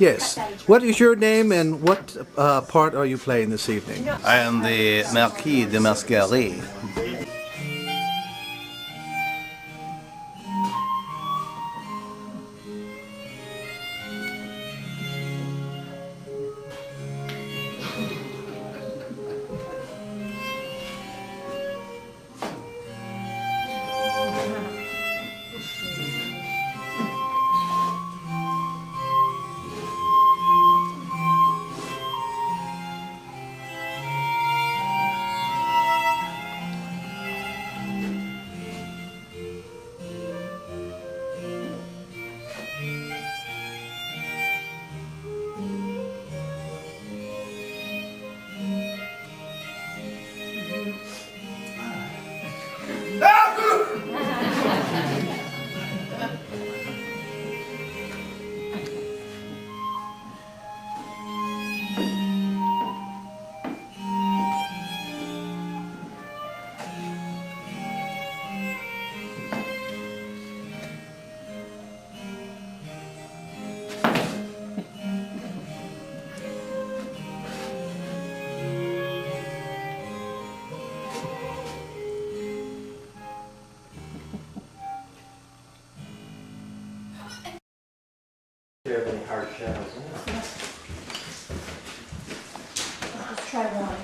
Yes. What is your name and what part are you playing this evening? I am the Marquis de Mascaret. Do you have any hard shells? Let's try one.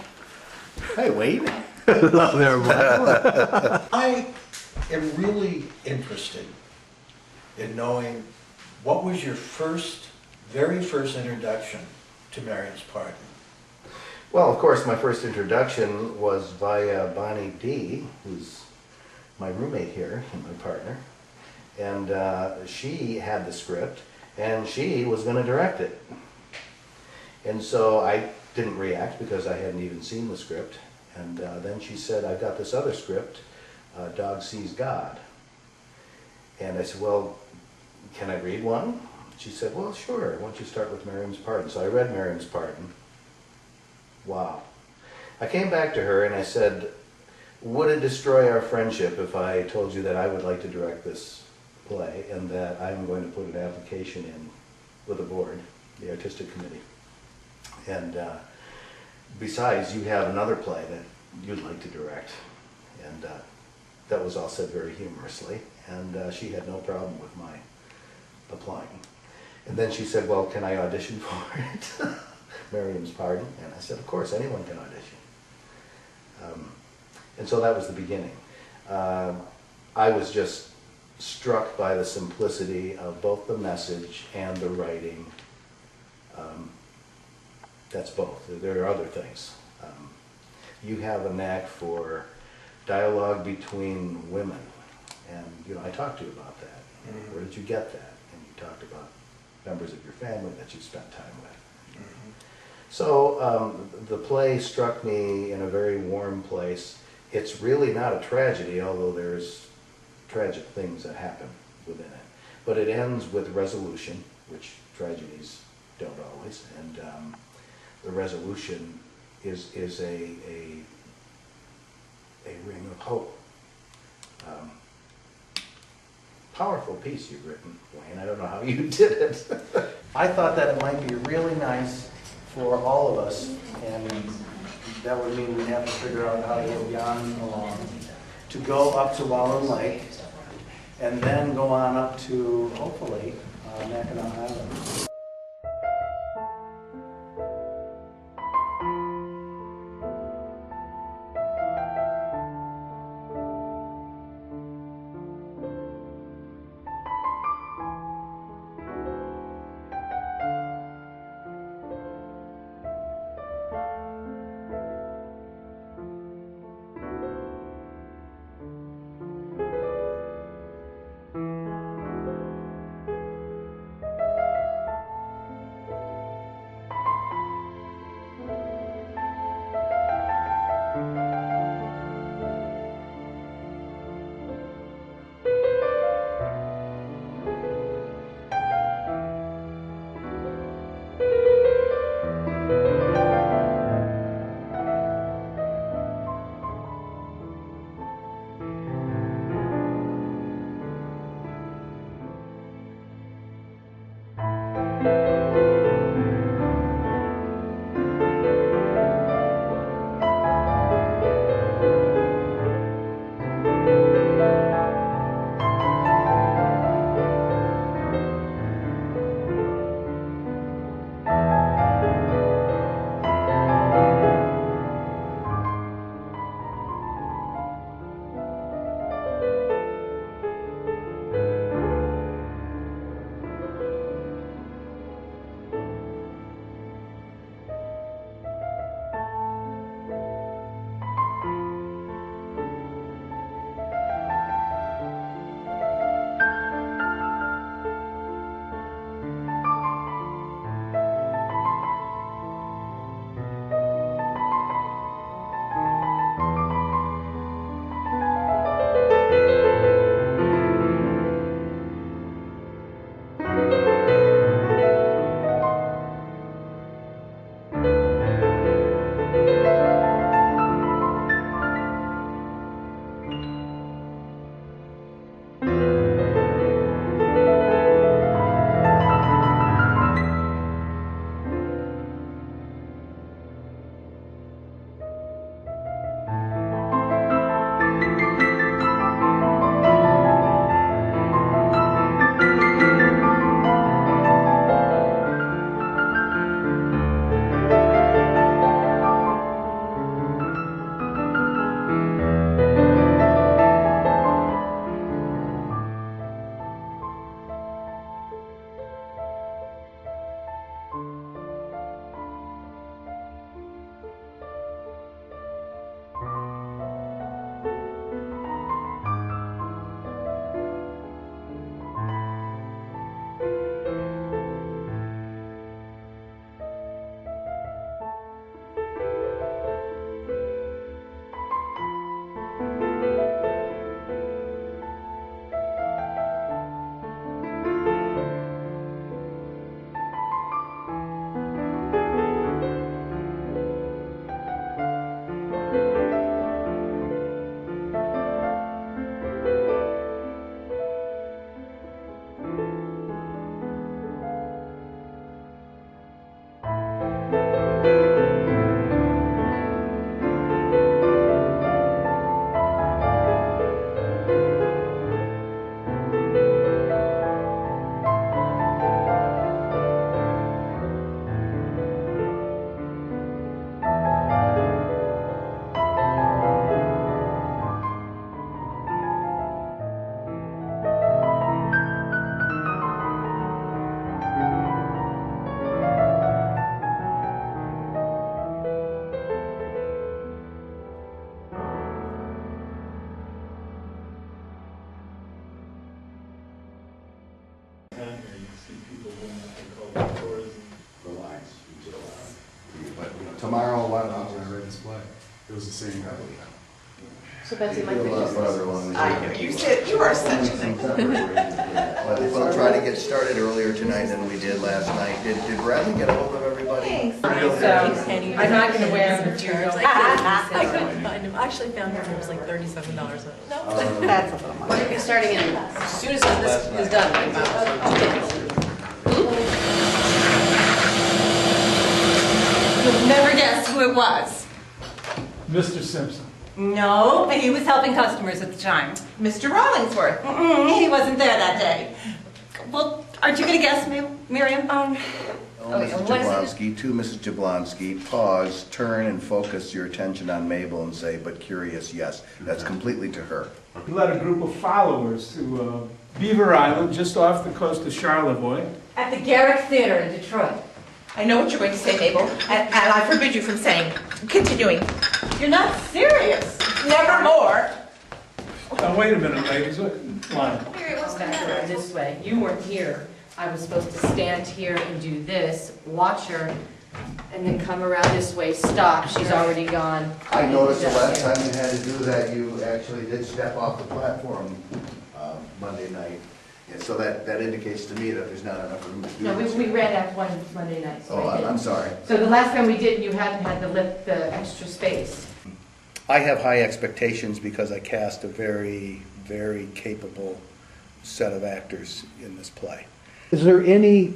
Hey, Wayne. Hello there, Mark. I am really interested in knowing what was your very first introduction to Marion's Pardon? Well, of course, my first introduction was via Bonnie D., who's my roommate here and my partner. And she had the script, and she was going to direct it. And so I didn't react because I hadn't even seen the script. And then she said, I've got this other script, Dog Sees God. And I said, well, can I read one? She said, well, sure. Why don't you start with Miriam's Pardon? So I read Miriam's Pardon. Wow. I came back to her and I said, would it destroy our friendship if I told you that I would like to direct this play and that I'm going to put an application in with the board, the artistic committee? And besides, you have another play that you'd like to direct. And that was all said very humorously. And she had no problem with my applying. And then she said, well, can I audition for it? Miriam's Pardon. And I said, of course, anyone can audition. And so that was the beginning. I was just struck by the simplicity of both the message and the writing. That's both. There are other things. You have a knack for dialogue between women. And I talked to you about that. Mm-hmm. Where did you get that? And you talked about members of your family that you spent time with. Mm-hmm. So the play struck me in a very warm place. It's really not a tragedy, although there's tragic things that happen within it. But it ends with resolution, which tragedies don't always. And the resolution is a ring of hope. Powerful piece you've written, Wayne. I don't know how you did it. I thought that it might be really nice for all of us, and that would mean we'd have to figure out how to get Jan along, to go up to Walloon Lake, and then go on up to, hopefully, Mackinac Island. was the same night. So Betsy, my picture's I know, you said, you are such a We'll try to get started earlier tonight than we did last night. Did Bradley get a hold of everybody? So, I'm not gonna wear them to I couldn't find him. I actually found him, it was like $37. No. That's a little much. We're gonna be starting in, as soon as this is done, like about. You'll never guess who it was. Mr. Simpson. No, he was helping customers at the time. Mr. Rollingsworth. He wasn't there that day. Well, aren't you going to guess, Miriam? Oh, Okay, Mrs. what is it? Jablonski, to Mrs. Jablonski, pause, turn and focus your attention on Mabel and say, but curious, yes. That's completely to her. He led a group of followers to Beaver Island, just off the coast of Charlevoix. At the Garrick Theater in Detroit. I know what you're going to say, Mabel, and I forbid you from saying, continuing. You're not serious. Nevermore. Now, wait a minute, ladies. Line. This way. You weren't here. I was supposed to stand here and do this, watch her, and then come around this way, stop. She's already gone. I noticed the last time you had to do that, you actually did step off the platform Monday night. And so that indicates to me that there's not enough room to do No, this. we ran out one Monday night. So Oh, I didn't. I'm sorry. So the last time we did, you hadn't had the extra space. I have high expectations because I cast a very, very capable set of actors in this play. Is there any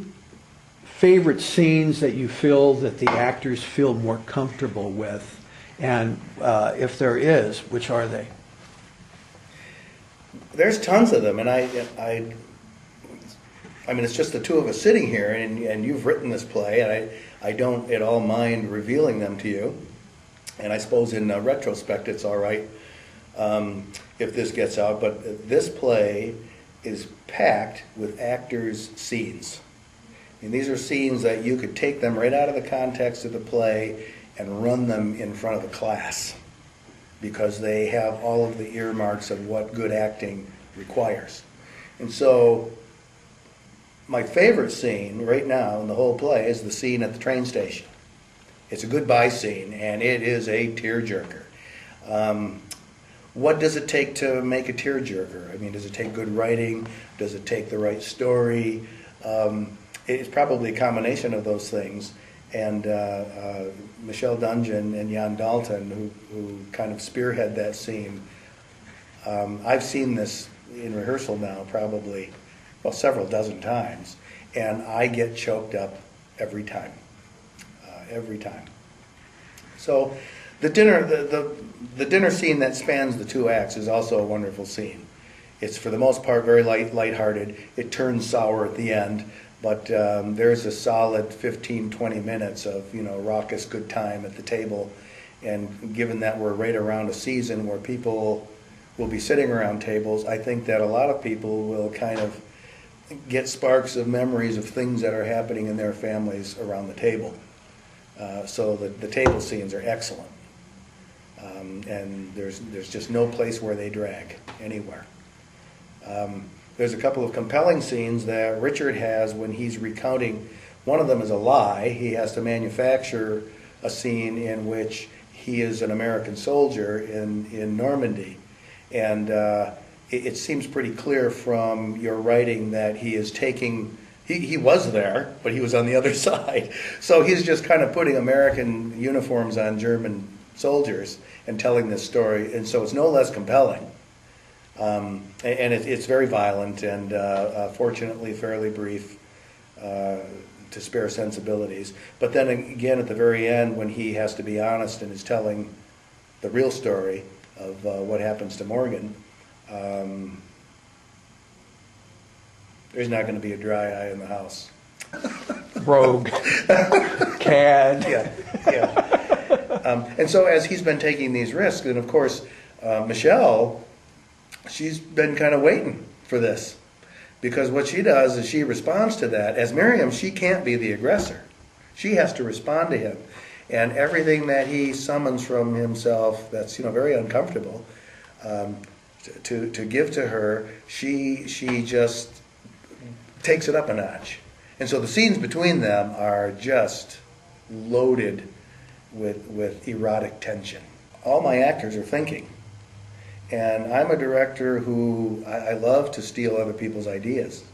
favorite scenes that you feel that the actors feel more comfortable with? And if there is, which are they? There's tons of them, and I mean, it's just the two of us sitting here, and you've written this play, and I don't at all mind revealing them to you. And I suppose in retrospect, it's all right if this gets out, but this play is packed with actors' scenes. And these are scenes that you could take them right out of the context of the play and run them in front of the class, because they have all of the earmarks of what good acting requires. And so my favorite scene right now in the whole play is the scene at the train station. It's a goodbye scene, and it is a tearjerker. What does it take to make a tearjerker? I mean, does it take good writing? Does it take the right story? It's probably a combination of those things. And Michelle Dungeon and Jan Dalton, who kind of spearhead that scene. I've seen this in rehearsal now probably, well, several dozen times, and I get choked up every time. Every time. So the dinner scene that spans the two acts is also a wonderful scene. It's for the most part very lighthearted. It turns sour at the end, but there's a solid 15-20 minutes of raucous good time at the table. And given that we're right around a season where people will be sitting around tables, I think that a lot of people will kind of get sparks of memories of things that are happening in their families around the table. So the table scenes are excellent. And there's just no place where they drag anywhere. There's a couple of compelling scenes that Richard has when he's recounting. One of them is a lie. He has to manufacture a scene in which he is an American soldier in Normandy. And it seems pretty clear from your writing that he is taking... He was there, but he was on the other side. So he's just kind of putting American uniforms on German soldiers and telling this story. And so it's no less compelling. And it's very violent and fortunately fairly brief to spare sensibilities. But then again, at the very end, when he has to be honest and is telling the real story of what happens to Morgan, there's not going to be a dry eye in the house. Rogue. Cad. Yeah. And so as he's been taking these risks, and of course, Michelle, she's been kind of waiting for this. Because what she does is she responds to that. As Miriam, she can't be the aggressor. She has to respond to him. And everything that he summons from himself that's very uncomfortable to give to her, she just takes it up a notch. And so the scenes between them are just loaded with erotic tension. all my actors are thinking. And I'm a director who, I love to steal other people's ideas.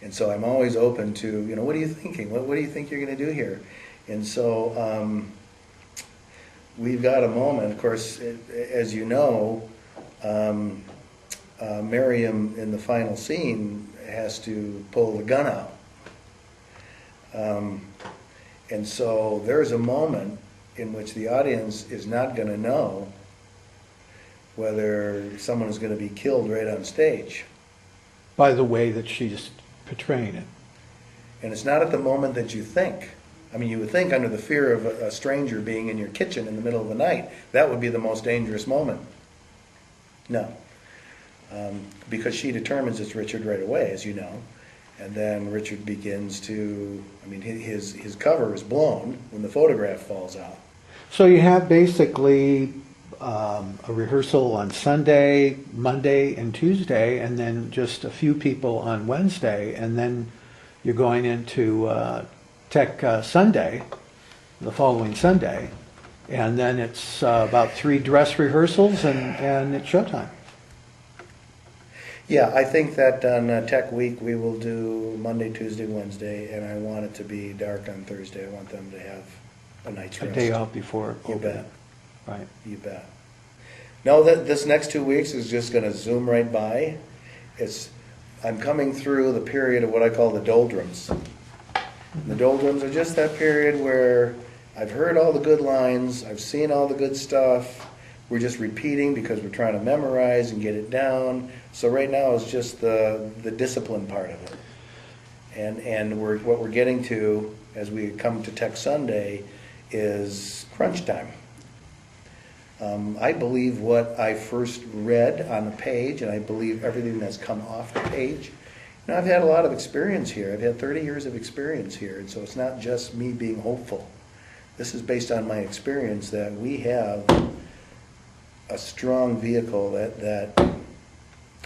And so I'm always open to, you know, what are you thinking? What do you think you're going to do here? And so we've got a moment, of course, as you know, Miriam in the final scene has to pull the gun out. And so there's a moment in which the audience is not going to know whether someone is going to be killed right on stage. By the way that she's portraying it. And it's not at the moment that you think. I mean, you would think under the fear of a stranger being in your kitchen in the middle of the night, that would be the most dangerous moment. No. Because she determines it's Richard right away, as you know. And then Richard begins to, I mean, his cover is blown when the photograph falls out. So you have basically a rehearsal on Sunday, Monday, and Tuesday, and then just a few people on Wednesday, and then you're going into Tech Sunday, the following Sunday, and then it's about 3 dress rehearsals, and it's showtime. Yeah, I think that on Tech Week we will do Monday, Tuesday, Wednesday, and I want it to be dark on Thursday. I want them to have a night's A rest. day off before You opening. bet. Right. You bet. No, that this next 2 weeks is just going to zoom right by. I'm coming through the period of what I call the doldrums. And the doldrums are just that period where I've heard all the good lines, I've seen all the good stuff. We're just repeating because we're trying to memorize and get it down. So right now is just the discipline part of it. And what we're getting to as we come to Tech Sunday is crunch time. I believe what I first read on the page, and I believe everything that's come off the page. Now, I've had a lot of experience here. I've had 30 years of experience here, and so it's not just me being hopeful. This is based on my experience that we have a strong vehicle that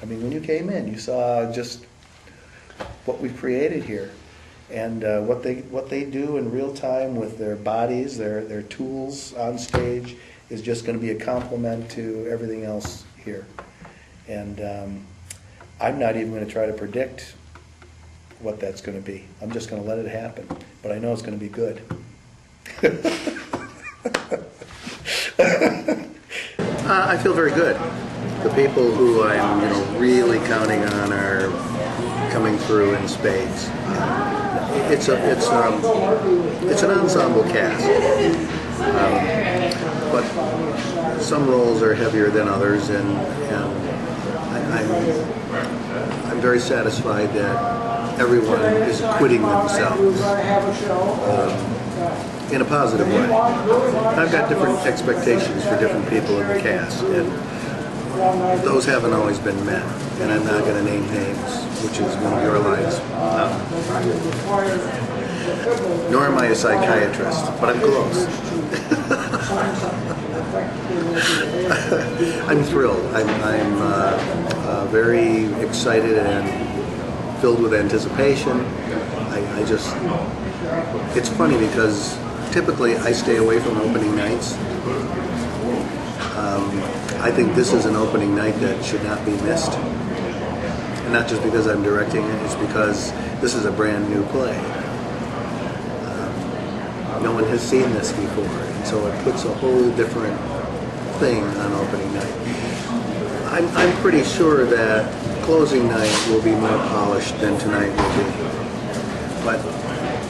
I mean, when you came in, you saw just what we've created here. And what they do in real time with their bodies, their tools on stage, is just going to be a compliment to everything else here. And I'm not even going to try to predict what that's going to be. I'm just going to let it happen. But I know it's going to be good. I feel very good. The people who I'm really counting on are coming through in spades. It's an ensemble cast, but some roles are heavier than others, and I'm very satisfied that everyone is acquitting themselves in a positive way. I've got different expectations for different people in the cast, and those haven't always been met. And I'm not going to name names, which is one of your lines. Nor am I a psychiatrist, but I'm close. I'm thrilled. I'm very excited and filled with anticipation. It's funny because typically I stay away from opening nights. I think this is an opening night that should not be missed. And not just because I'm directing it, it's because this is a brand new play. No one has seen this before, and so it puts a whole different thing on opening night. I'm pretty sure that closing night will be more polished than tonight will be. But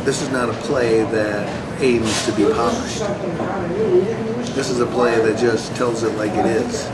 this is not a play that aims to be polished. This is a play that just tells it like it is.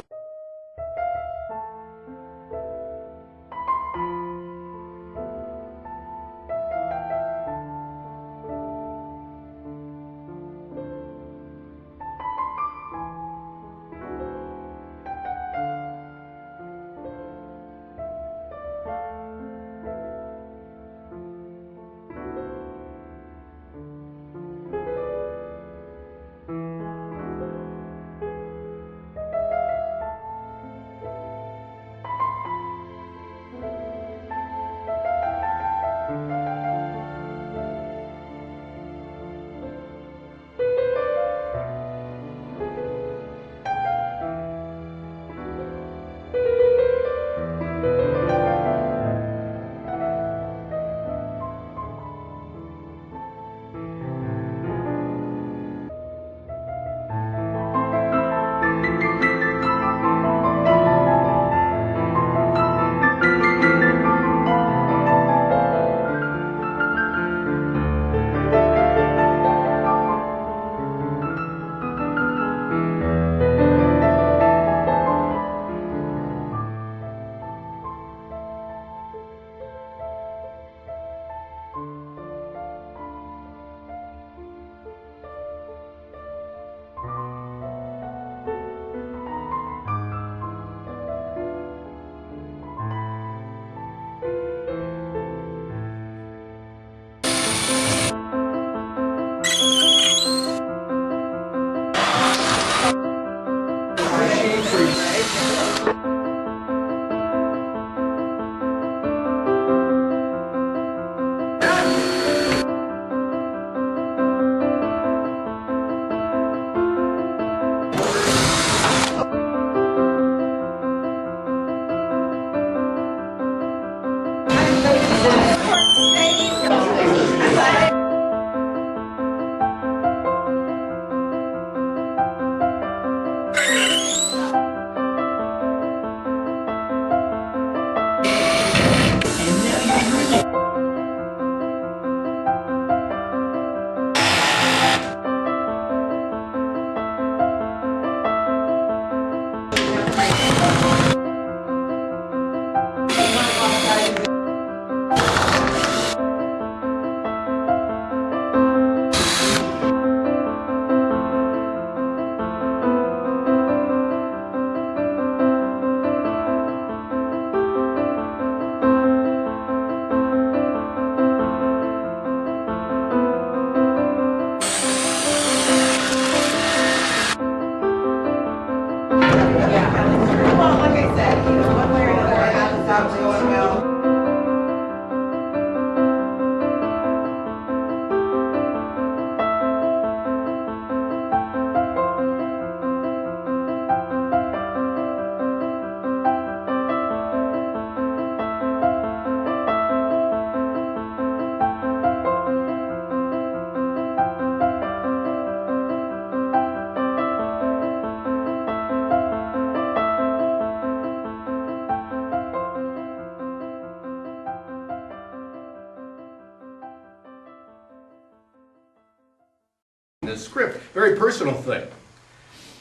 This script, very personal thing.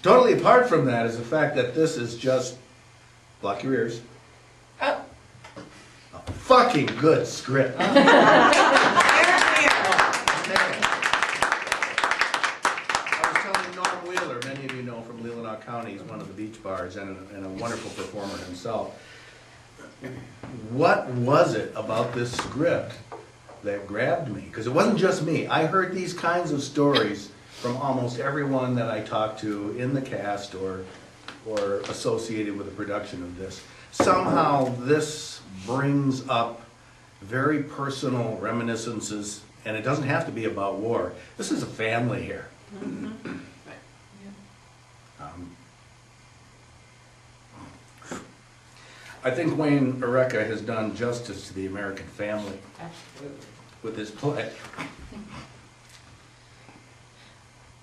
Totally apart from that is the fact that this is just, block your ears, Oh. a fucking good script. I was telling Norm Wheeler, many of you know from Leelanau County, he's one of the beach bars and a wonderful performer himself. What was it about this script that grabbed me? Because it wasn't just me. I heard these kinds of stories from almost everyone that I talked to in the cast or associated with the production of this. Somehow this brings up very personal reminiscences, and it doesn't have to be about war. This is a family here. I think Wayne Erreca has done justice to the American family with this play.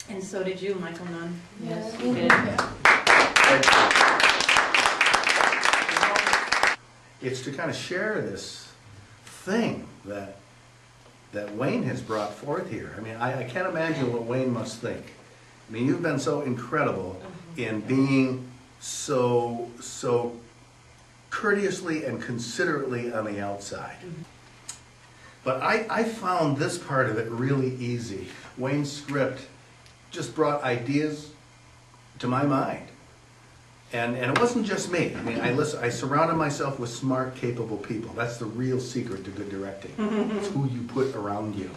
And so did you, Michael Nunn. Yes, you did. It's to kind of share this thing that Wayne has brought forth here. I mean, I can't imagine what Wayne must think. I mean, you've been so incredible in being so courteously and considerately on the outside. But I found this part of it really easy. Wayne's script just brought ideas to my mind. And it wasn't just me. I mean, I surrounded myself with smart, capable people. That's the real secret to good directing. It's who you put around you.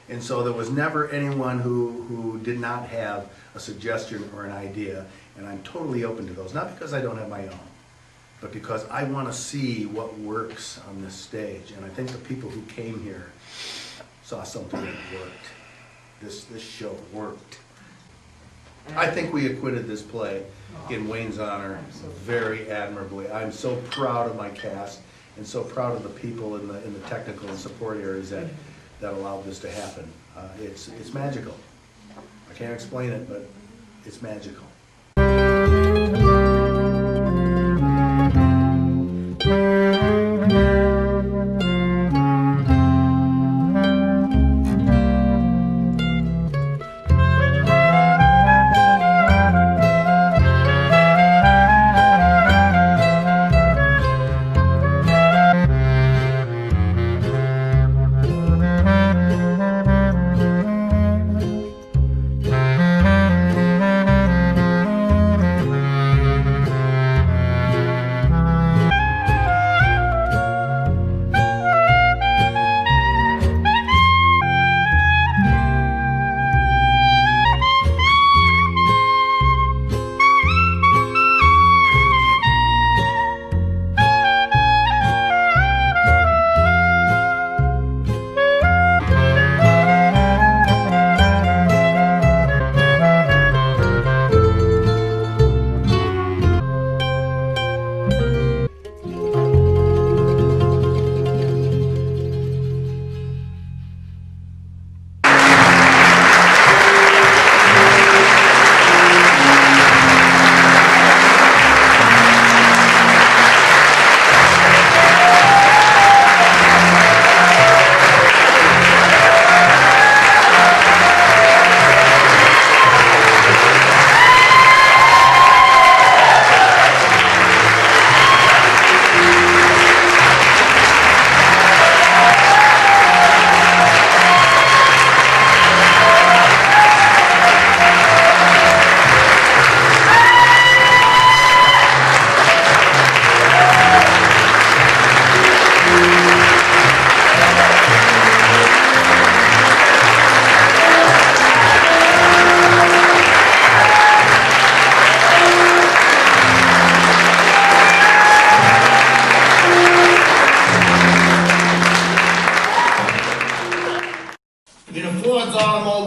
And so there was never anyone who did not have a suggestion or an idea, and I'm totally open to those. Not because I don't have my own, but because I want to see what works on this stage. And I think the people who came here saw something that worked. This show worked. I think we acquitted this play in Wayne's honor very admirably. I'm so proud of my cast and so proud of the people in the technical and support areas that allowed this to happen. It's magical. I can't explain it, but it's magical.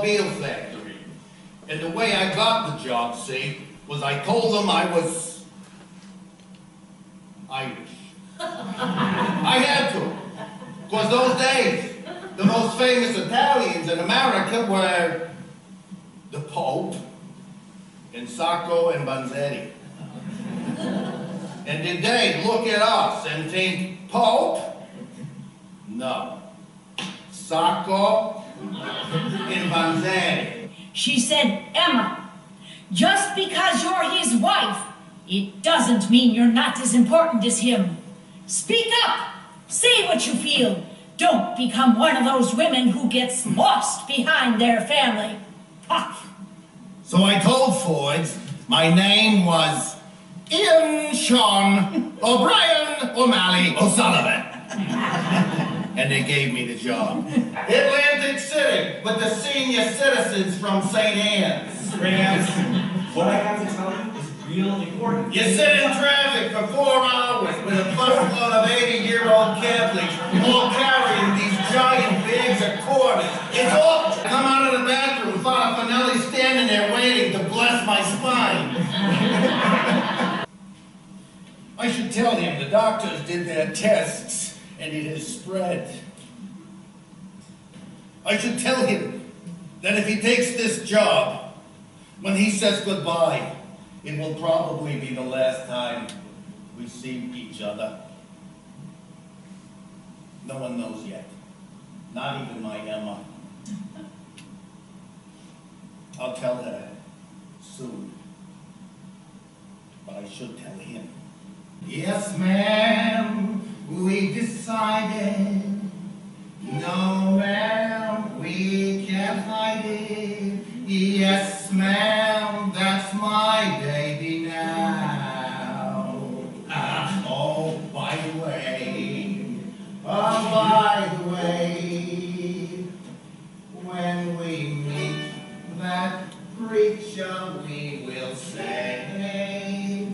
automobile factory. And the way I got the job, see, was I told them I was Irish. I had to. Because those days, the most famous Italians in America were the Pope and Sacco and Vanzetti. And did they look at us and think, Pope? No. Sacco and Vanzetti. She said, Emma, just because you're his wife, it doesn't mean you're not as important as him. Speak up. Say what you feel. Don't become one of those women who gets lost behind their family. Ha. So I told Ford my name was Ian Sean O'Brien O'Malley O'Sullivan. And they gave me the job. Atlantic City with the senior citizens from St. Anne's. What I have to tell you is real important. You sit in traffic for 4 hours with a busload of 80-year-old Catholics all carrying these giant bags of quarters. It's all come out of the bathroom, Father Finelli standing there waiting to bless my spine. I should tell him the doctors did their tests and it has spread. I should tell him that if he takes this job, when he says goodbye, it will probably be the last time we see each other. No one knows yet. Not even my Emma. I'll tell her soon. But I should tell him. Yes, ma'am, we decided. No, ma'am, we can't hide it. Yes, ma'am, that's my baby now. Oh, by the way, when we meet that creature, we will say,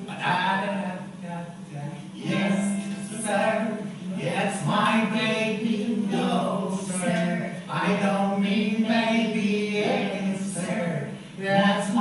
yes, sir, yes, my baby, no, sir, I don't mean maybe, yes, sir, that's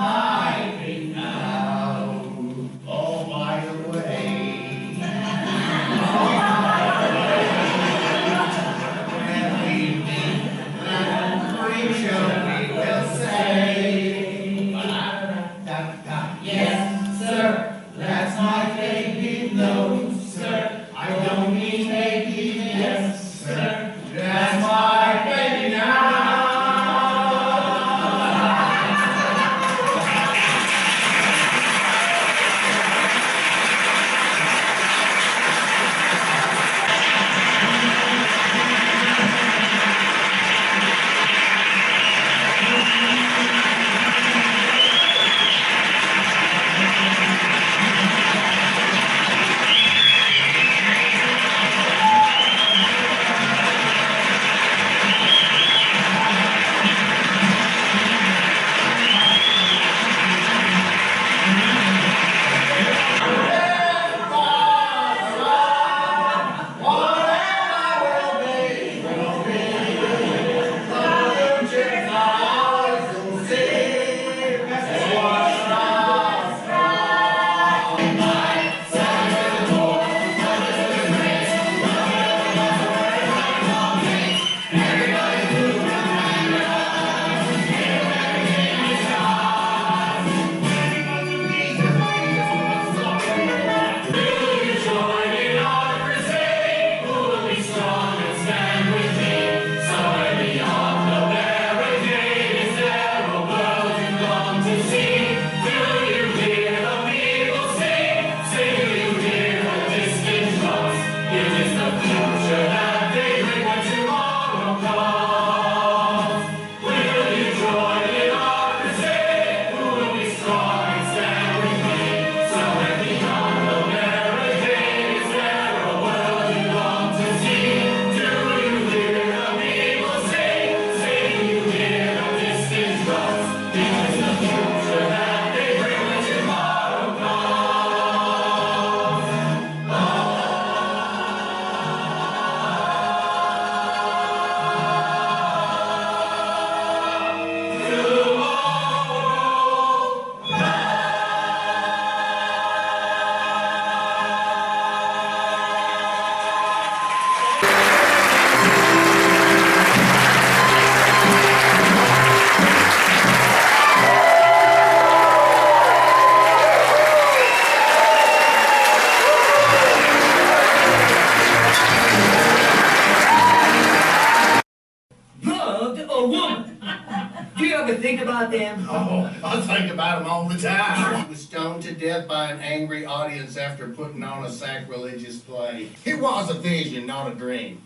Do you ever think about them? Oh, I think about him all the time. He was stoned to death by an angry audience after putting on a sacrilegious play. It was a vision, not a dream.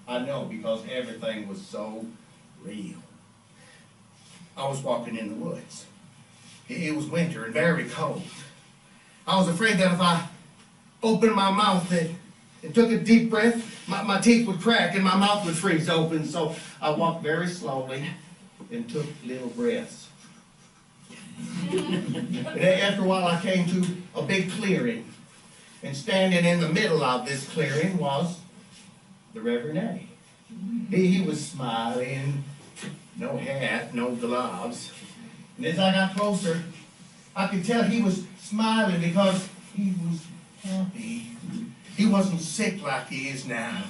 I know, because everything was so real. I was walking in the woods. It was winter and very cold. I was afraid that if I opened my mouth and took a deep breath, my teeth would crack and my mouth would freeze open. So I walked very slowly and took little breaths. And after a while I came to a big clearing. And standing in the middle of this clearing was the Reverend A. He was smiling, no hat, no gloves. And as I got closer, I could tell he was smiling because he was happy. He wasn't sick like he is now.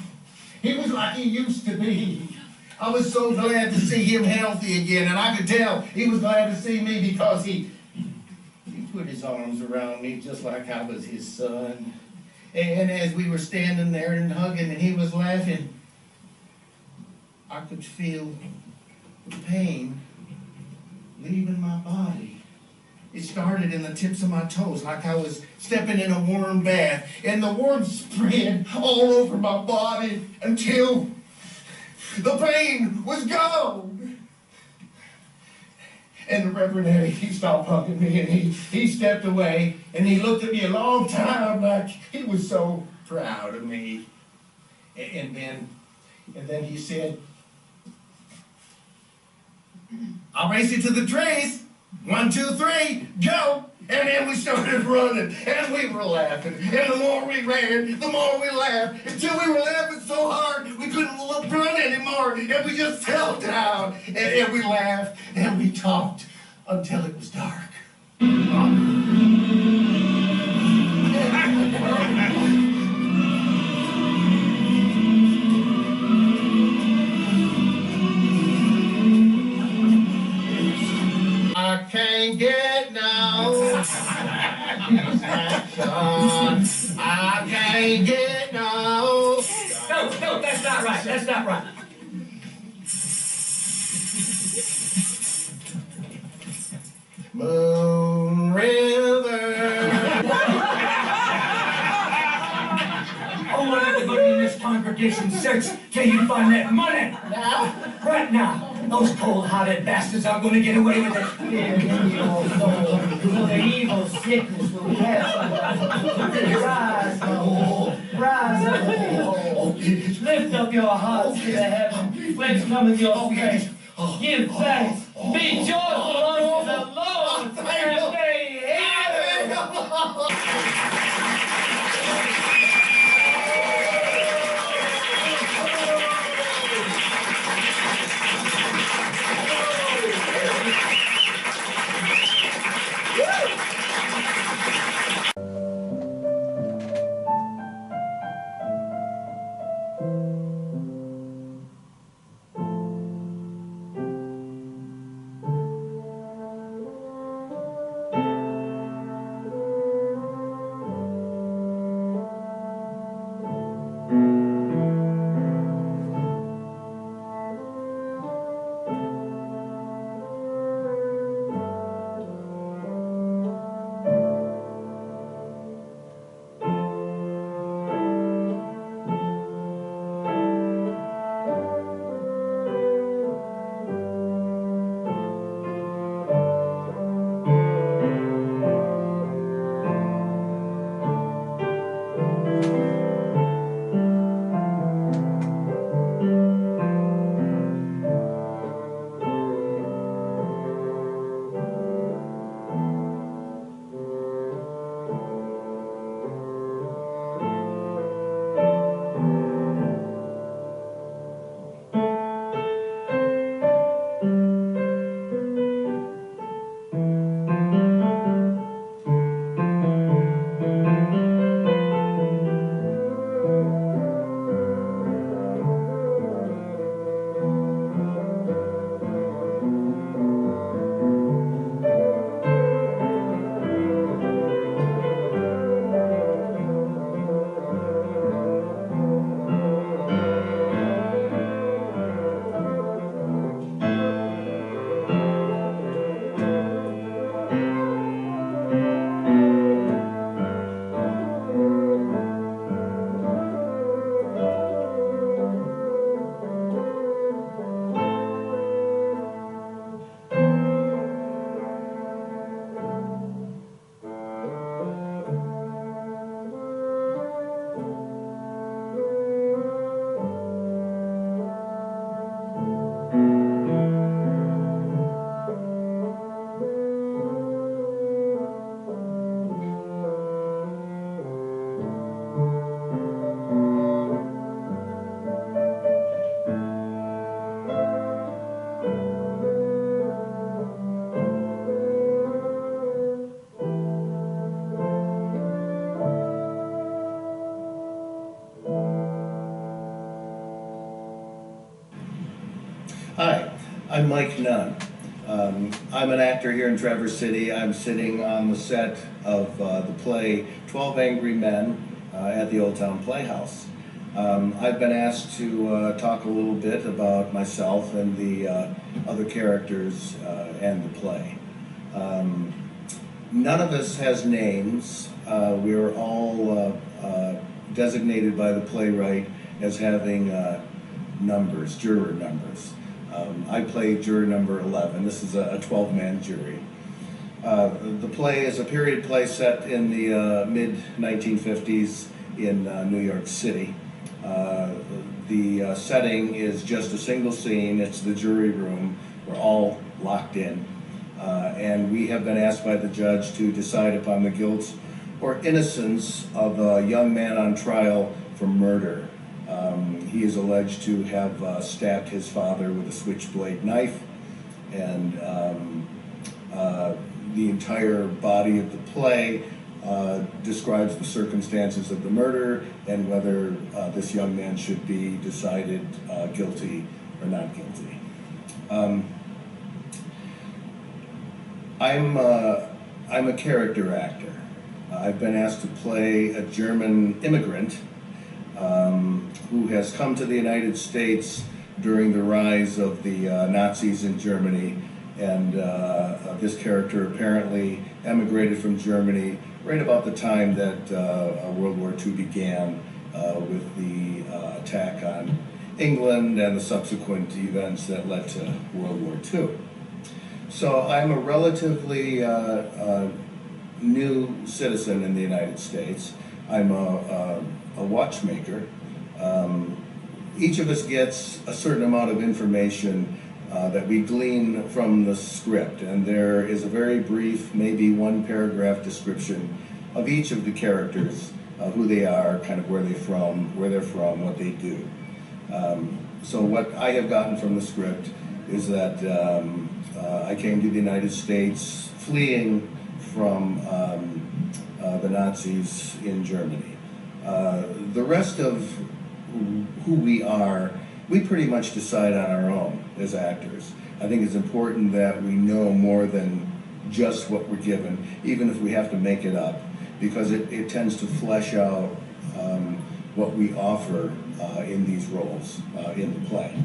He was like he used to be. I was so glad to see him healthy again, and I could tell he was glad to see me because he put his arms around me just like I was his son. And as we were standing there and hugging and he was laughing, I could feel the pain leaving my body. It started in the tips of my toes like I was stepping in a warm bath, and the warmth spread all over my body until the pain was gone. And the Reverend Eddie, he stopped hugging me and he stepped away and he looked at me a long time like he was so proud of me. And then he said, "I'll race you to the trace. 1, 2, 3, go!" And then we started running, and we were laughing. And the more we ran, the more we laughed, until we were laughing so hard we couldn't run anymore. And we just fell down, and we laughed, and we talked until it was dark. I can't get no satisfaction. I can't get no. No, that's not right. That's not right. Moon River. I want everybody in this congregation search till you find that money. Right now. Those cold-hearted bastards aren't going to get away with it. So the evil sickness will pass. Rise, rise up. Lift up your hearts to the heaven. Whence cometh your strength? Give thanks. Be joyful unto the Lord. And may I'm Mike Nunn. I'm an actor here in Traverse City. I'm sitting on the set of the play 12 Angry Men at the Old Town Playhouse. I've been asked to talk a little bit about myself and the other characters and the play. None of us has names. We are all designated by the playwright as having numbers, juror numbers. I play juror number 11. This is a 12-man jury. The play is a period play set in the mid-1950s in New York City. The setting is just a single scene. It's the jury room. We're all locked in. And we have been asked by the judge to decide upon the guilt or innocence of a young man on trial for murder. He is alleged to have stabbed his father with a switchblade knife, and the entire body of the play describes the circumstances of the murder and whether this young man should be decided guilty or not guilty. I'm a character actor. I've been asked to play a German immigrant who has come to the United States during the rise of the Nazis in Germany, and this character apparently emigrated from Germany right about the time that World War II began with the attack on England and the subsequent events that led to World War II. So I'm a relatively new citizen in the United States. I'm a watchmaker. Each of us gets a certain amount of information that we glean from the script, and there is a very brief, maybe one paragraph description of each of the characters, who they are, kind of where they're from, what they do. So what I have gotten from the script is that I came to the United States fleeing from the Nazis in Germany. The rest of who we are, we pretty much decide on our own as actors. I think it's important that we know more than just what we're given, even if we have to make it up, because it tends to flesh out what we offer in these roles in the play.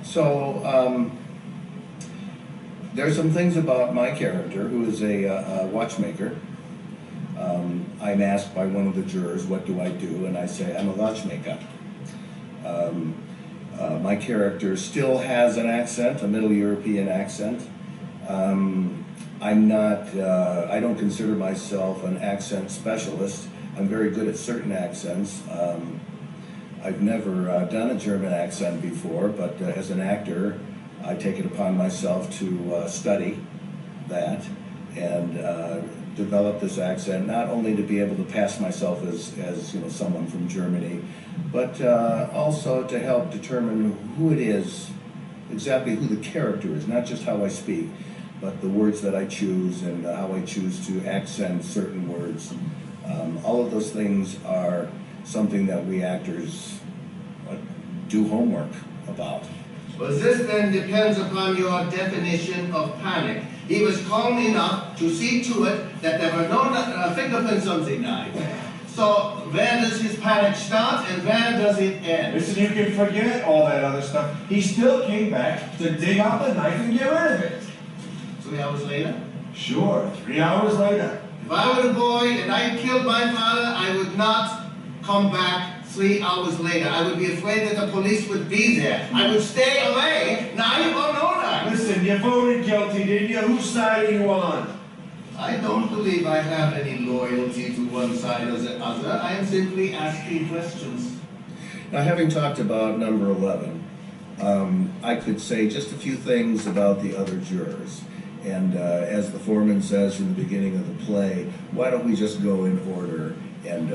So there's some things about my character, who is a watchmaker. I'm asked by one of the jurors, what do I do? And I say, I'm a watchmaker. My character still has an accent, a Middle European accent. I don't consider myself an accent specialist. I'm very good at certain accents. I've never done a German accent before, but as an actor, I take it upon myself to study that and develop this accent, not only to be able to pass myself as you know, someone from Germany, but also to help determine who it is, exactly who the character is, not just how I speak, but the words that I choose and how I choose to accent certain words. All of those things are something that we actors do homework about. Well, this then depends upon your definition of panic. He was calm enough to see to it that there were no fingerprints on the knife. So where does his panic start and where does it end? Listen, you can forget all that other stuff. He still came back to dig out the knife and get rid of it. 3 hours later? Sure, 3 hours later. If I were a boy and I killed my father, I would not come back 3 hours later. I would be afraid that the police would be there. I would stay away, knife or no knife. Listen, you voted guilty, didn't you? Whose side are you on? I don't believe I have any loyalty to one side or the other. I am simply asking questions. Now, having talked about number 11, I could say just a few things about the other jurors. And as the foreman says in the beginning of the play, why don't we just go in order and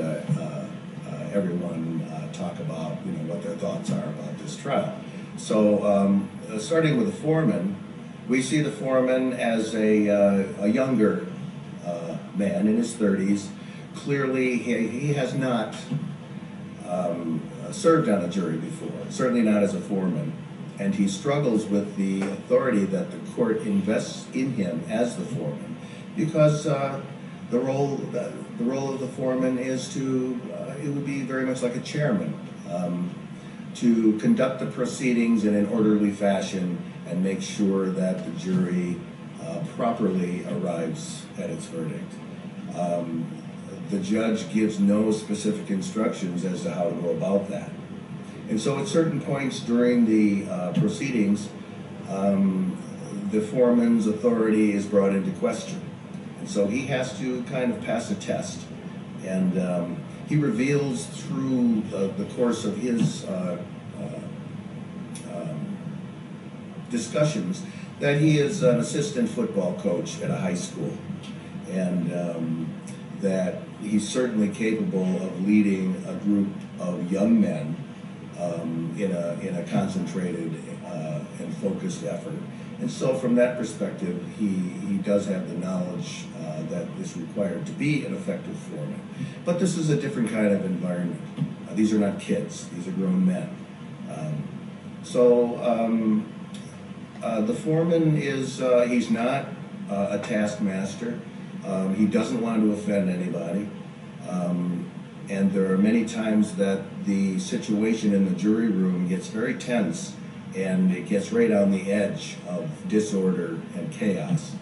everyone talk about what their thoughts are about this trial. So starting with the foreman, we see the foreman as a younger man in his 30s. Clearly, he has not served on a jury before, certainly not as a foreman. and he struggles with the authority that the court invests in him as the foreman, because the role of the foreman is to it would be very much like a chairman, to conduct the proceedings in an orderly fashion and make sure that the jury properly arrives at its verdict. The judge gives no specific instructions as to how to go about that. And so at certain points during the proceedings, the foreman's authority is brought into question. And so he has to kind of pass a test. And he reveals through the course of his discussions that he is an assistant football coach at a high school. And that he's certainly capable of leading a group of young men in a concentrated and focused effort. And so from that perspective, he does have the knowledge that is required to be an effective foreman. But this is a different kind of environment. These are not kids, these are grown men. The foreman is, he's not a taskmaster. He doesn't want to offend anybody. And there are many times that the situation in the jury room gets very tense and it gets right on the edge of disorder and chaos.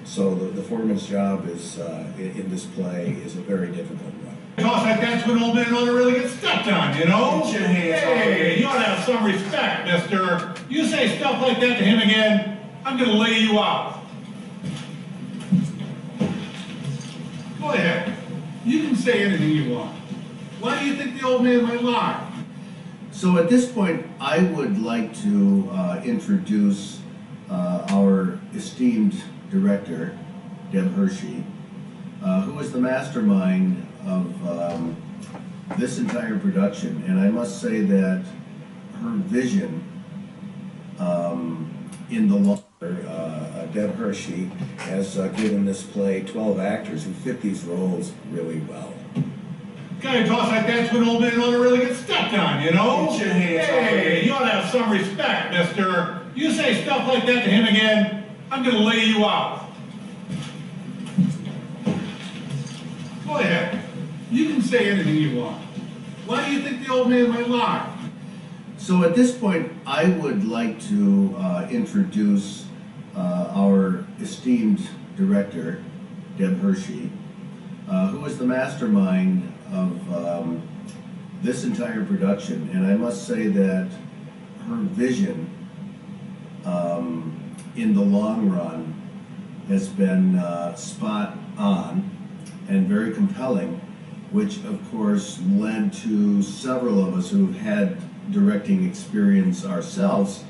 So the foreman's job is, in this play, is a very difficult one. Talks like that's when old men ought to really get stepped on, you know? Get your hands off Hey, you ought to have some respect, mister. You say stuff like that to him again, I'm gonna lay you out. Go ahead. You can say anything you want. Why do you think the old man might lie? So at this point, I would like to introduce our esteemed director, Deb Hershey, who is the mastermind of this entire production. And I must say that her vision in the long Deb Hershey has given this play 12 actors who fit these roles really well. Guy talks like that's when old men ought to really get stepped on, you know? Get your hands off Hey, you ought to have some respect, mister. You say stuff like that to him again, I'm gonna lay you out. Go ahead. You can say anything you want. Why do you think the old man might lie? So at this point, I would like to introduce our esteemed director, Deb Hershey, who is the mastermind of this entire production. And I must say that her vision in the long run has been spot on and very compelling, which of course led to several of us who've had directing experience ourselves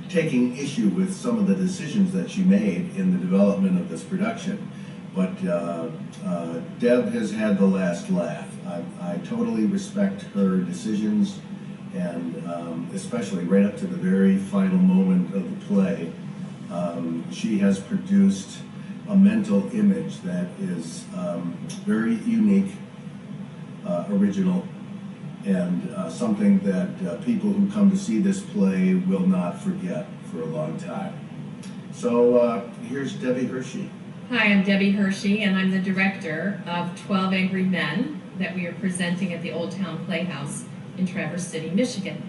taking issue with some of the decisions that she made in the development of this production. But Deb has had the last laugh. I totally respect her decisions, and especially right up to the very final moment of the play, she has produced a mental image that is very unique, original, and something that people who come to see this play will not forget for a long time. So here's Debbie Hershey. Hi, I'm Debbie Hershey, and I'm the director of 12 Angry Men that we are presenting at the Old Town Playhouse in Traverse City, Michigan.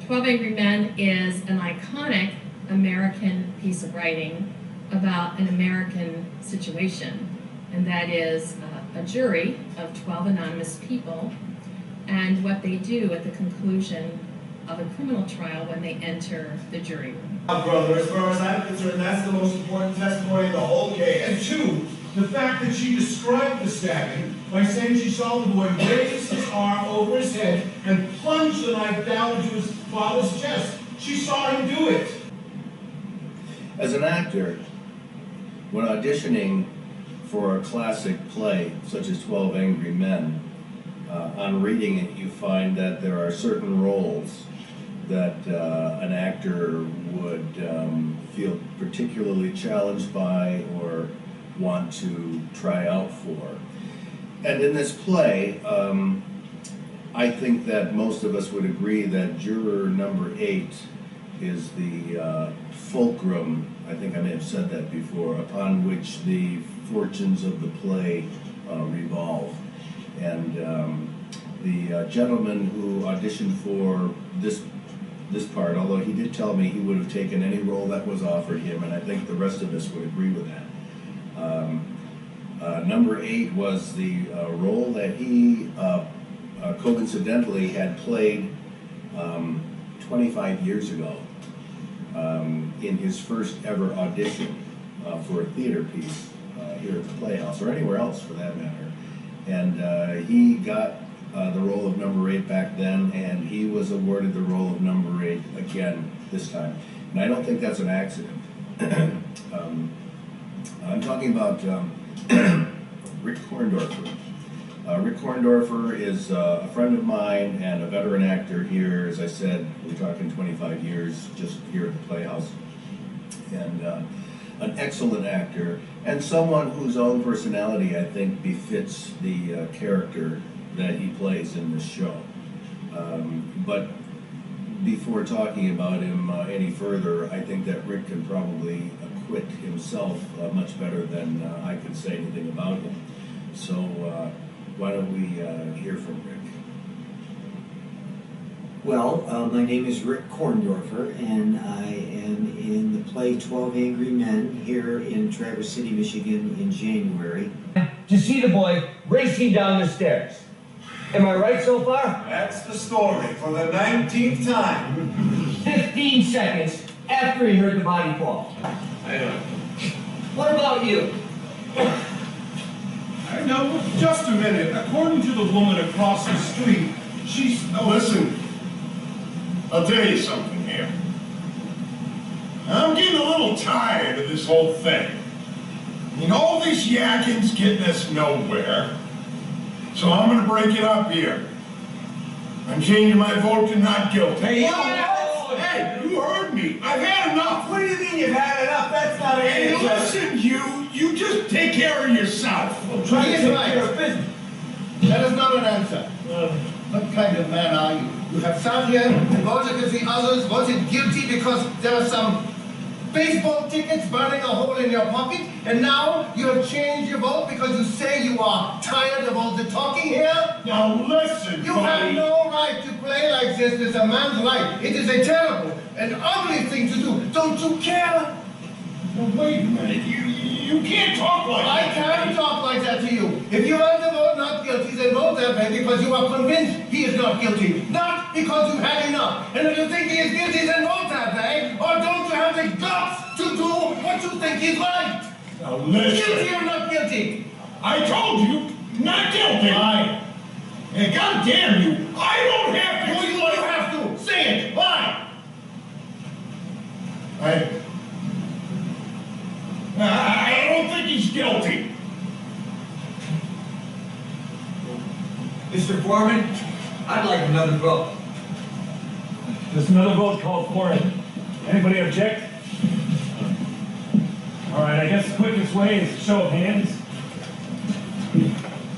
12 Angry Men is an iconic American piece of writing about an American situation, and that is a jury of 12 anonymous people and what they do at the conclusion of a criminal trial when they enter the jury room. Brother, as far as I'm concerned, that's the most important testimony in the whole case. And two, the fact that she described the stabbing by saying she saw the boy raise his arm over his head and plunge the knife down into his father's chest. She saw him do it. As an actor, when auditioning for a classic play such as 12 Angry Men, on reading it you find that there are certain roles that an actor would feel particularly challenged by or want to try out for. And in this play, I think that most of us would agree that juror number 8 is the fulcrum, I think I may have said that before, upon which the fortunes of the play revolve. And the gentleman who auditioned for this part, although he did tell me he would have taken any role that was offered him, and I think the rest of us would agree with that. Number 8 was the role that he coincidentally had played 25 years ago in his first ever audition for a theater piece here at the Playhouse, or anywhere else for that matter. And he got the role of number 8 back then, and he was awarded the role of number 8 again this time. And I don't think that's an accident. I'm talking about Rick Korndorfer. Rick Korndorfer is a friend of mine and a veteran actor here. As I said, we're talking 25 years just here at the Playhouse. And an excellent actor, and someone whose own personality, I think, befits the character that he plays in this show. But before talking about him any further, I think that Rick can probably acquit himself much better than I could say anything about him. So why don't we hear from Rick? Well, my name is Rick Korndorfer, and I am in the play 12 Angry Men here in Traverse City, Michigan in January. To see the boy racing down the stairs. Am I right so far? That's the story for the 19th time. 15 seconds after he heard the body fall. I know. What about you? Now, just a minute. According to the woman across the street, she's... Now listen, I'll tell you something here. I'm getting a little tired of this whole thing. You know, all this yakking's getting us nowhere. So I'm gonna break it up here. I'm changing my vote to not guilty. Hey, Hey, you heard me. I've had enough. What do you mean you've had enough? That's not an Hey, answer. listen, you just take care of yourself. I'm trying to take care of business. That is not an answer. What kind of man are you? You have sat here and voted with the others, voted guilty because there are some baseball tickets burning a hole in your pocket, and now you have changed your vote because you say you are tired of all the talking here? Now listen, You buddy. have no right to play like this with a man's life. It is a terrible and ugly thing to do. Don't you care? Well, wait a minute. You can't talk like I that. can talk like that to you. If you want to vote not guilty, then vote that way because you are convinced he is not guilty. Not because you've had enough. And if you think he is guilty, then vote that way. Or don't you have the guts to do what you think is right? Now listen. Guilty or not guilty? I told you, not guilty. Why? Hey, goddamn you! I don't have to. Well, you have to. Say it. Why? I don't think he's guilty. Mr. Foreman, I'd like another vote. There's another vote called for it. Anybody object? All right, I guess the quickest way is a show of hands.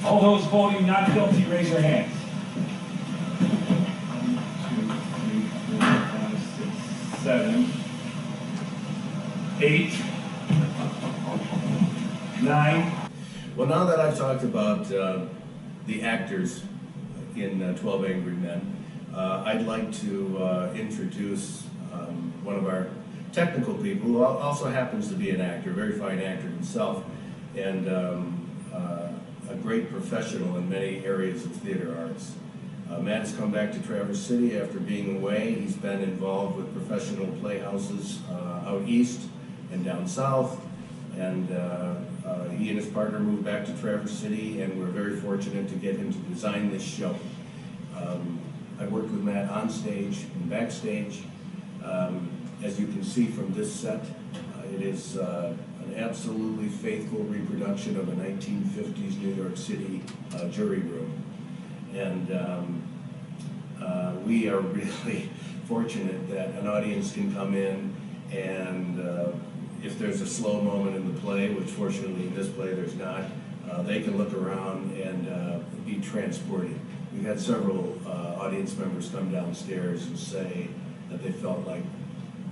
All those voting not guilty, raise your hands. 1, 2, 3, 4, 5, 6, 7, 8, 9. Well, now that I've talked about the actors in 12 Angry Men, I'd like to introduce one of our technical people who also happens to be an actor, a very fine actor himself, and a great professional in many areas of theater arts. Matt has come back to Traverse City after being away. He's been involved with professional playhouses out east and down south, and he and his partner moved back to Traverse City, and we're very fortunate to get him to design this show. I worked with Matt on stage and backstage. As you can see from this set, it is an absolutely faithful reproduction of a 1950s New York City jury room. And we are really fortunate that an audience can come in and if there's a slow moment in the play, which fortunately in this play there's not, they can look around and be transported. We had several audience members come downstairs and say that they felt like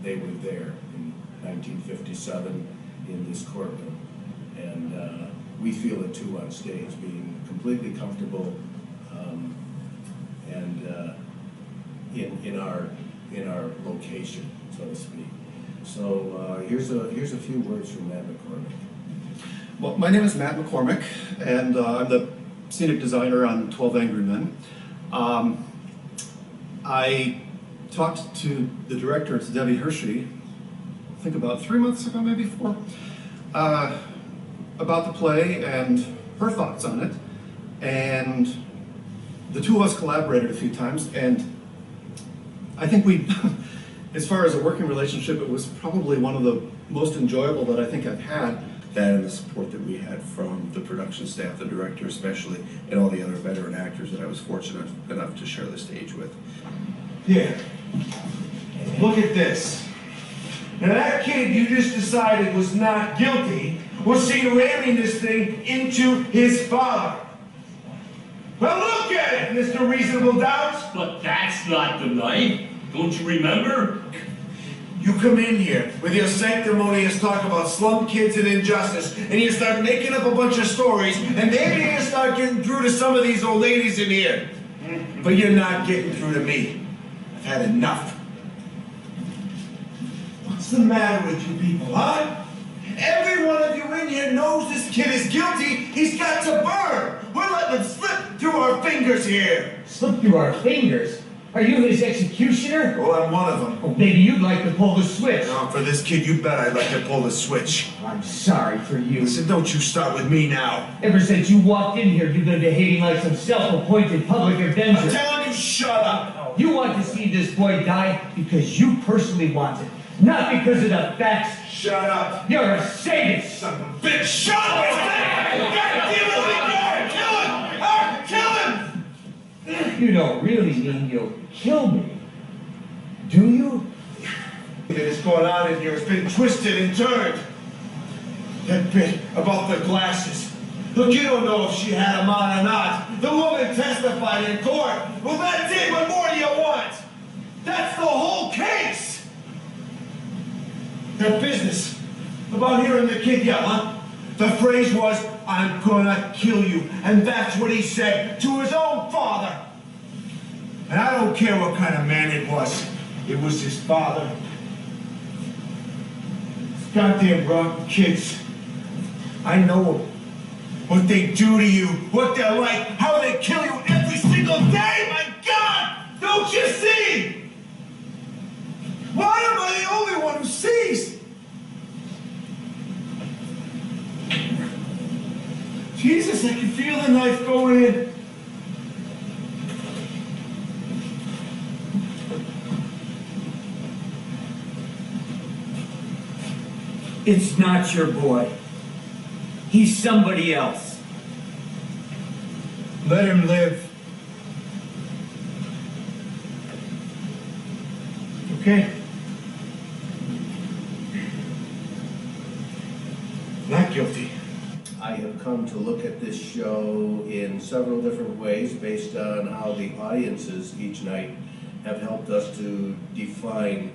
they were there in 1957 in this courtroom. And we feel it too on stage, being completely comfortable and in our location, so to speak. So here's a few words from Matt McCormick. Well, my name is Matt McCormick, and I'm the scenic designer on 12 Angry Men. I talked to the director, it's Debbie Hershey, I think about 3 months ago, maybe 4, about the play and her thoughts on it. And the two of us collaborated a few times, and I think we, as far as a working relationship, it was probably one of the most enjoyable that I think I've had. That and the support that we had from the production staff, the director especially, and all the other veteran actors that I was fortunate enough to share the stage with. Here, look at this. Now that kid you just decided was not guilty was seen ramming this thing into his father. Well, look at it, Mr. Reasonable Doubt. But that's not the knife. Don't you remember? You come in here with your sanctimonious talk about slum kids and injustice, and you start making up a bunch of stories, and maybe you start getting through to some of these old ladies in here. But you're not getting through to me. I've had enough. What's the matter with you people, huh? Every one of you in here knows this kid is guilty. He's got to burn. We're letting him slip through our fingers here. Slip through our fingers? Are you his executioner? Well, I'm one of them. Well, maybe you'd like to pull the switch. No, for this kid, you bet I'd like to pull the switch. I'm sorry for you. Listen, don't you start with me now. Ever since you walked in here, you've been behaving like some self-appointed public avenger. I'm telling you, shut up. You want to see this boy die because you personally want it, not because of the facts. Shut up. You're a sadist. Son of a bitch. Shut up. God damn it, kill him. Kill him. You don't really mean you'll kill me, do you? That is going on in here has been twisted and turned. That bit about the glasses. Look, you don't know if she had them on or not. The woman testified in court. Well, that's it. What more do you want? That's the whole case. That business about hearing the kid yell, huh? The phrase was, "I'm gonna kill you." And that's what he said to his own father. And I don't care what kind of man it was his father. These goddamn rotten kids. I know them. What they do to you, what they're like, how they kill you every single day, my God! Don't you see? Why am I the only one who sees? Jesus, I can feel the knife going in. It's not your boy. He's somebody else. Let him live. Okay? Not guilty. I have come to look at this show in several different ways based on how the audiences each night have helped us to define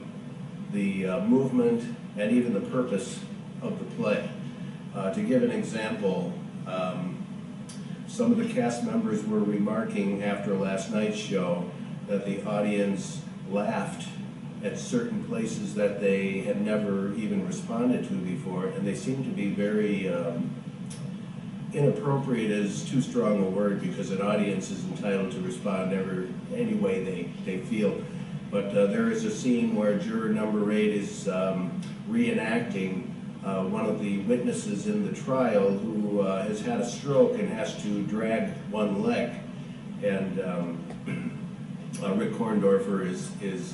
the movement and even the purpose of the play. To give an example, some of the cast members were remarking after last night's show that the audience laughed at certain places that they had never even responded to before, and they seemed to be very inappropriate is too strong a word because an audience is entitled to respond any way they feel. But there is a scene where juror number 8 is reenacting one of the witnesses in the trial who has had a stroke and has to drag one leg. And Rick Korndorfer is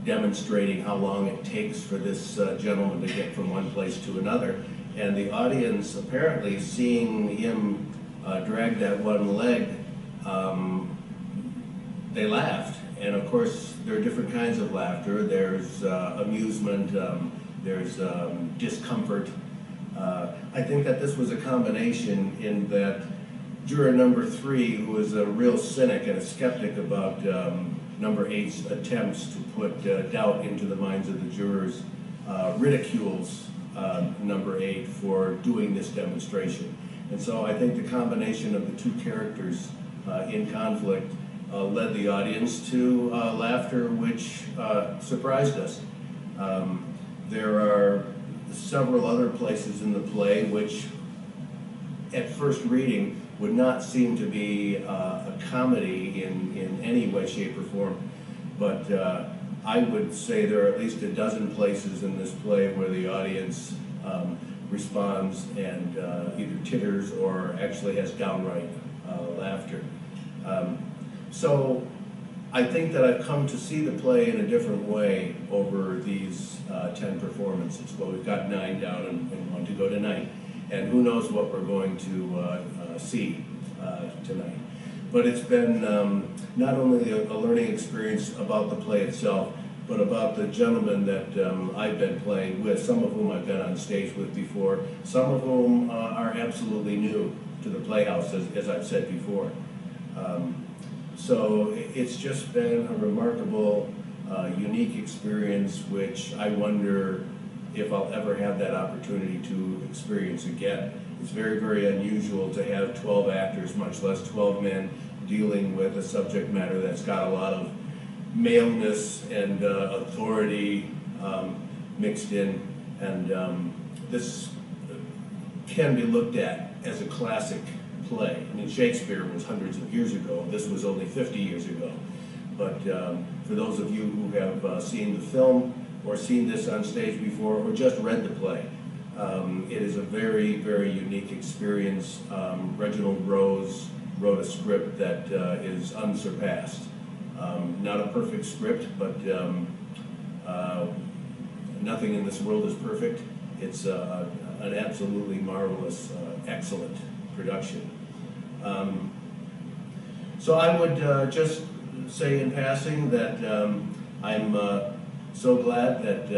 demonstrating how long it takes for this gentleman to get from one place to another. And the audience, apparently seeing him drag that one leg, they laughed. And of course, there are different kinds of laughter. There's amusement, there's discomfort. I think that this was a combination in that juror number 3, who is a real cynic and a skeptic about number 8's attempts to put doubt into the minds of the jurors, ridicules number 8 for doing this demonstration. And so I think the combination of the two characters in conflict led the audience to laughter which surprised us. There are several other places in the play which, at first reading, would not seem to be a comedy in any way, shape, or form. But I would say there are at least a dozen places in this play where the audience responds and either titters or actually has downright laughter. So I think that I've come to see the play in a different way over these 10 performances. Well, we've got 9 down and 1 to go tonight. And who knows what we're going to see tonight. But it's been not only a learning experience about the play itself, but about the gentlemen that I've been playing with, some of whom I've been on stage with before, some of whom are absolutely new to the Playhouse, as I've said before. So it's just been a remarkable, unique experience, which I wonder if I'll ever have that opportunity to experience again. It's very, very unusual to have 12 actors, much less 12 men, dealing with a subject matter that's got a lot of maleness and authority mixed in. And this can be looked at as a classic play. I mean, Shakespeare was hundreds of years ago. This was only 50 years ago. But for those of you who have seen the film or seen this on stage before or just read the play, it is a very, very unique experience. Reginald Rose wrote a script that is unsurpassed. Not a perfect script, but nothing in this world is perfect. It's an absolutely marvelous, excellent production. So I would just say in passing that I'm so glad that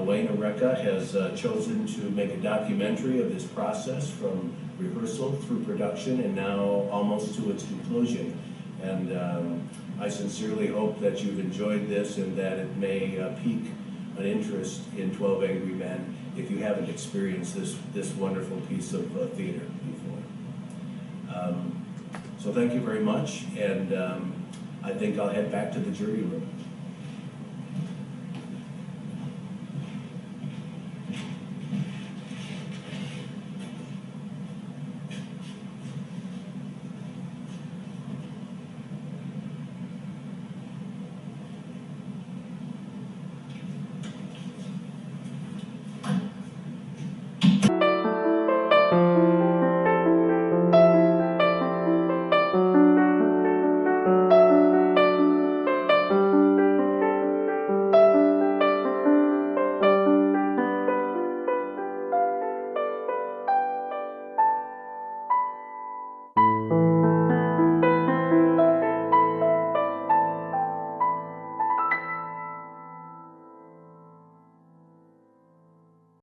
Wayne Erreca has chosen to make a documentary of this process from rehearsal through production and now almost to its conclusion. And I sincerely hope that you've enjoyed this and that it may pique an interest in 12 Angry Men if you haven't experienced this wonderful piece of theater before. So thank you very much, and I think I'll head back to the jury room.